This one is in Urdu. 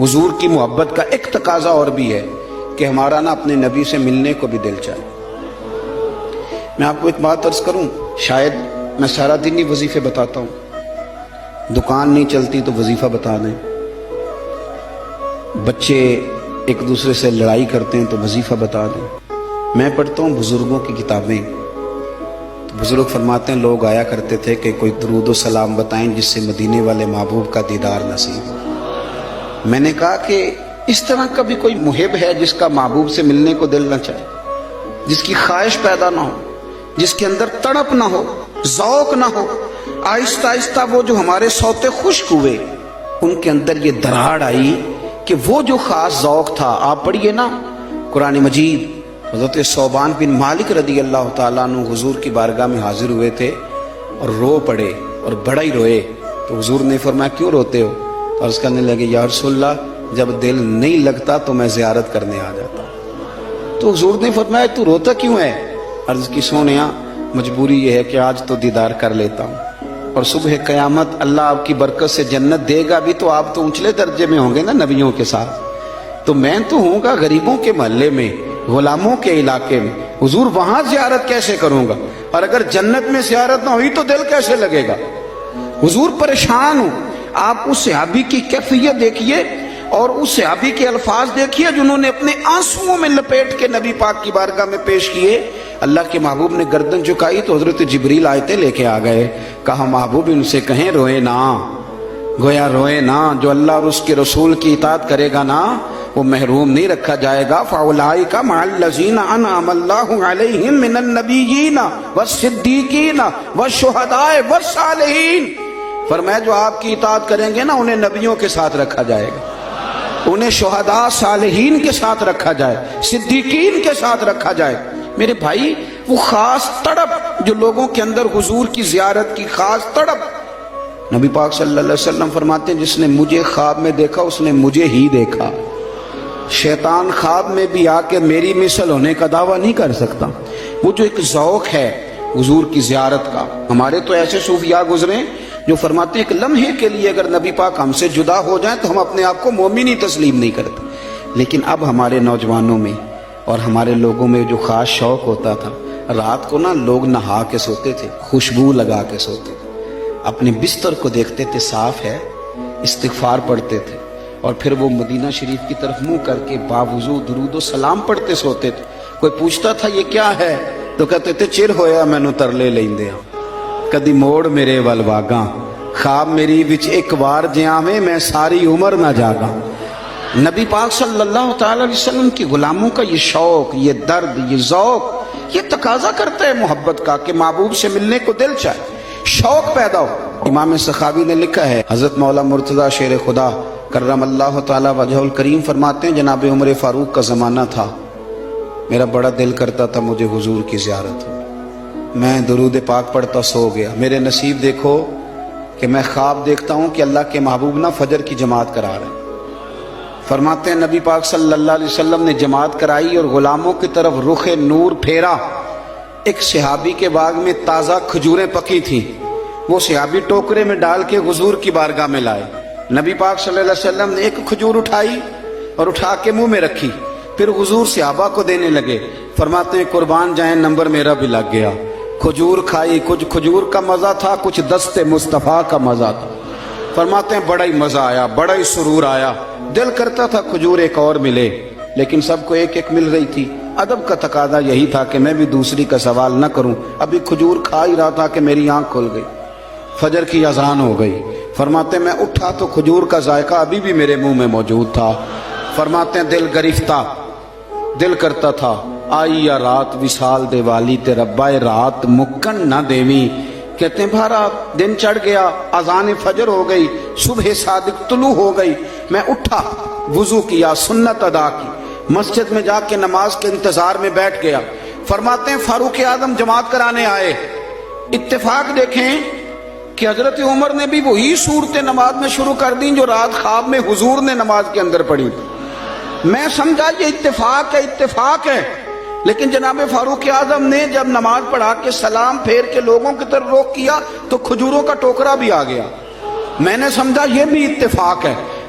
حضور کی محبت کا ایک تقاضا اور بھی ہے کہ ہمارا نا اپنے نبی سے ملنے کو بھی دل چاہے۔ میں آپ کو ایک بات عرض کروں، شاید میں سارا دن ہی وظیفے بتاتا ہوں، دکان نہیں چلتی تو وظیفہ بتا دیں، بچے ایک دوسرے سے لڑائی کرتے ہیں تو وظیفہ بتا دیں۔ میں پڑھتا ہوں بزرگوں کی کتابیں، تو بزرگ فرماتے ہیں لوگ آیا کرتے تھے کہ کوئی درود و سلام بتائیں جس سے مدینے والے محبوب کا دیدار نصیب ہو۔ میں نے کہا کہ اس طرح کا بھی کوئی محب ہے جس کا محبوب سے ملنے کو دل نہ چاہے، جس کی خواہش پیدا نہ ہو، جس کے اندر تڑپ نہ ہو، ذوق نہ ہو۔ آہستہ آہستہ وہ جو ہمارے سوتے خشک ہوئے ان کے اندر یہ دراڑ آئی کہ وہ جو خاص ذوق تھا، آپ پڑھیے نا قرآن مجید، حضرت ثوبان بن مالک رضی اللہ تعالیٰ عنہ حضور کی بارگاہ میں حاضر ہوئے تھے اور رو پڑے اور بڑا ہی روئے، تو حضور نے فرمایا کیوں روتے ہو؟ اور اس کہنے لگے یا رسول اللہ جب دل نہیں لگتا تو میں زیارت کرنے آ جاتا ہوں۔ تو حضور نے فرمایا تو روتا کیوں ہے؟ عرض کی سونیا مجبوری یہ ہے کہ آج تو دیدار کر لیتا ہوں، اور صبح قیامت اللہ آپ کی برکت سے جنت دے گا بھی تو آپ تو اونچلے درجے میں ہوں گے نا نبیوں کے ساتھ، تو میں تو ہوں گا غریبوں کے محلے میں، غلاموں کے علاقے میں، حضور وہاں زیارت کیسے کروں گا؟ اور اگر جنت میں زیارت نہ ہوئی تو دل کیسے لگے گا؟ حضور پریشان ہوں۔ آپ اس صحابی کی کیفیت دیکھیے اور اس صحابی کے الفاظ دیکھیے جنہوں نے اپنے آنسوؤں میں لپیٹ کے نبی پاک کی بارگاہ میں پیش کیے۔ اللہ کے محبوب نے گردن جھکائی تو حضرت جبریل آیتیں لے کے آ گئے، کہا محبوب ان سے کہیں روئے نہ، گویا روئے نہ، جو اللہ اور اس کے رسول کی اطاعت کرے گا نا وہ محروم نہیں رکھا جائے گا۔ فَأُولَٰئِکَ مَعَ الَّذِينَ أَنْعَمَ اللَّهُ عَلَيْهِم مِّنَ النَّبِيِّينَ وَالصِّدِّيقِينَ وَالشُّهَدَاءِ وَالصَّالِحِينَ۔ فرمایا جو آپ کی اطاعت کریں گے نا انہیں نبیوں کے ساتھ رکھا جائے گا، انہیں شہداء صالحین کے ساتھ رکھا جائے، صدیقین کے ساتھ رکھا جائے۔ میرے بھائی وہ خاص تڑپ جو لوگوں کے اندر حضور کی زیارت کی خاص تڑپ، نبی پاک صلی اللہ علیہ وسلم فرماتے ہیں جس نے مجھے خواب میں دیکھا اس نے مجھے ہی دیکھا۔ شیطان خواب میں بھی آ کے میری مثل ہونے کا دعویٰ نہیں کر سکتا۔ وہ جو ایک ذوق ہے حضور کی زیارت کا، ہمارے تو ایسے صوفیاء گزرے جو فرماتے ہیں ایک لمحے کے لیے اگر نبی پاک ہم سے جدا ہو جائیں تو ہم اپنے آپ کو مومن ہی تسلیم نہیں کرتے۔ لیکن اب ہمارے نوجوانوں میں اور ہمارے لوگوں میں جو خاص شوق ہوتا تھا، رات کو نا لوگ نہا کے سوتے تھے، خوشبو لگا کے سوتے تھے، اپنے بستر کو دیکھتے تھے صاف ہے، استغفار پڑھتے تھے، اور پھر وہ مدینہ شریف کی طرف منہ کر کے باوضو درود و سلام پڑھتے سوتے تھے۔ کوئی پوچھتا تھا یہ کیا ہے تو کہتے تھے چر ہویا مینوں ترلے لیندے ہاں، کدی موڑ میرے ول واگاں، خواب میری وچ ایک بار جیاویں میں ساری عمر نہ جاگاں۔ نبی پاک صلی اللہ تعالی علیہ وسلم کی غلاموں کا یہ شوق، یہ درد، یہ ذوق، یہ تقاضا کرتا ہے محبت کا کہ محبوب سے ملنے کو دل چاہے، شوق پیدا ہو۔ امام سخاوی نے لکھا ہے، حضرت مولا مرتضیٰ شیر خدا کرم اللہ تعالی وجہ الکریم فرماتے ہیں جناب عمر فاروق کا زمانہ تھا، میرا بڑا دل کرتا تھا مجھے حضور کی زیارت ہو، میں درود پاک پڑھتا سو گیا، میرے نصیب دیکھو کہ میں خواب دیکھتا ہوں کہ اللہ کے محبوب نہ فجر کی جماعت کرا رہے ہیں۔ فرماتے ہیں نبی پاک صلی اللہ علیہ وسلم نے جماعت کرائی اور غلاموں کی طرف رخ نور پھیرا، ایک صحابی کے باغ میں تازہ کھجوریں پکی تھیں، وہ صحابی ٹوکرے میں ڈال کے حضور کی بارگاہ میں لائے۔ نبی پاک صلی اللہ علیہ وسلم نے ایک کھجور اٹھائی اور اٹھا کے منہ میں رکھی، پھر حضور صحابہ کو دینے لگے۔ فرماتے ہیں قربان جائیں نمبر میرا بھی لگ گیا، کھجور کھائی، کچھ کھجور کا مزہ تھا، کچھ دست مصطفیٰ کا مزہ تھا۔ فرماتے ہیں بڑا ہی مزہ آیا، بڑا ہی سرور آیا، دل کرتا تھا کھجور ایک اور ملے، لیکن سب کو ایک ایک مل رہی تھی۔ ادب کا تقاضا یہی تھا کہ میں بھی دوسری کا سوال نہ کروں، ابھی کھجور کھا ہی رہا تھا کہ میری آنکھ کھل گئی، فجر کی اذان ہو گئی۔ فرماتے ہیں میں اٹھا تو کھجور کا ذائقہ ابھی بھی میرے منہ میں موجود تھا۔ فرماتے ہیں دل گرفتہ، دل کرتا تھا آئی یا رات وصال دے والی تے ربائے رات مکن نہ دیویں۔ کہتے ہیں بھارا دن چڑھ گیا، اذان فجر ہو گئی، صبح صادق طلوع ہو گئی، میں اٹھا، وضو کیا، سنت ادا کی، مسجد میں جا کے نماز کے انتظار میں بیٹھ گیا۔ فرماتے ہیں فاروق اعظم جماعت کرانے آئے، اتفاق دیکھیں کہ حضرت عمر نے بھی وہی صورتیں نماز میں شروع کر دیں جو رات خواب میں حضور نے نماز کے اندر پڑھی۔ میں سمجھا یہ اتفاق ہے، اتفاق ہے، لیکن جناب فاروق اعظم نے جب نماز پڑھا کے سلام پھیر کے لوگوں کی طرف رخ کیا تو کھجوروں کا ٹوکرا بھی آ گیا۔ میں نے سمجھا یہ بھی اتفاق ہے۔